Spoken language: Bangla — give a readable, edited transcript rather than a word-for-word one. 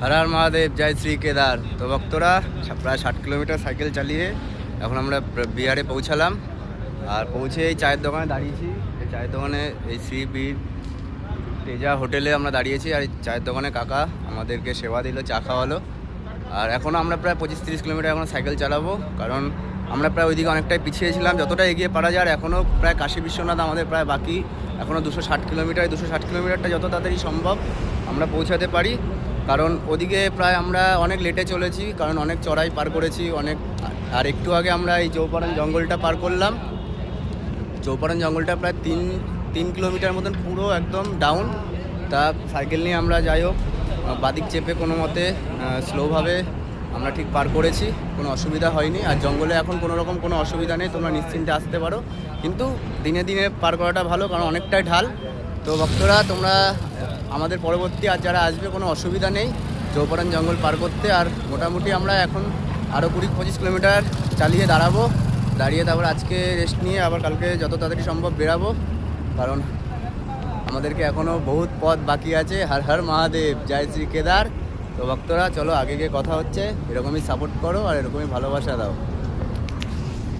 হর হর মহাদেব, জয় শ্রী কেদার। তো ভক্তরা প্রায় 60 কিলোমিটার সাইকেল চালিয়ে এখন আমরা বিহারে পৌঁছালাম। আর পৌঁছে এই চায়ের দোকানে দাঁড়িয়েছি। এই চায়ের দোকানে এই শ্রী বীর তেজা হোটেলে আমরা দাঁড়িয়েছি। আর এই চায়ের দোকানে কাকা আমাদেরকে সেবা দিল, চা খাওয়ালো। আর এখনও আমরা প্রায় 25-30 কিলোমিটার এখন সাইকেল চালাবো, কারণ আমরা প্রায় ওইদিকে অনেকটাই পিছিয়ে ছিলাম। যতটা এগিয়ে পারা যায়, এখনও প্রায় কাশী বিশ্বনাথ আমাদের প্রায় বাকি। এখনও 260 কিলোমিটার, 260 কিলোমিটারটা যত তাড়াতাড়ি সম্ভব আমরা পৌঁছাতে পারি, কারণ ওদিকে প্রায় আমরা অনেক লেটে চলেছি, কারণ অনেক চড়াই পার করেছি অনেক। আর একটু আগে আমরা এই চৌপাড়ান জঙ্গলটা পার করলাম। চৌপাড়ান জঙ্গলটা প্রায় তিন কিলোমিটার মতন পুরো একদম ডাউন। তা সাইকেল নিয়ে আমরা যাই হোক বাদিক চেপে কোনো মতে স্লোভাবে আমরা ঠিক পার করেছি, কোনো অসুবিধা হয়নি। আর জঙ্গলে এখন কোনো রকম কোনো অসুবিধা নেই, তোমরা নিশ্চিন্তে আসতে পারো। কিন্তু দিনে দিনে পার করাটা ভালো, কারণ অনেকটাই ঢাল। তো ভক্তরা, তোমরা আমাদের পরবর্তী আর যারা আসবে, কোনো অসুবিধা নেই চৌপাড়ান জঙ্গল পার করতে। আর মোটামুটি আমরা এখন আরও 20-25 কিলোমিটার চালিয়ে দাঁড়িয়ে তারপর আজকে রেস্ট নিয়ে আবার কালকে যত তাড়াতাড়ি সম্ভব বেরাবো, কারণ আমাদেরকে এখনও বহুত পথ বাকি আছে। হর হর মহাদেব, জয় শ্রী কেদার। তো ভক্তরা, চলো আগে গিয়ে কথা হচ্ছে। এরকমই সাপোর্ট করো আর এরকমই ভালোবাসা দাও।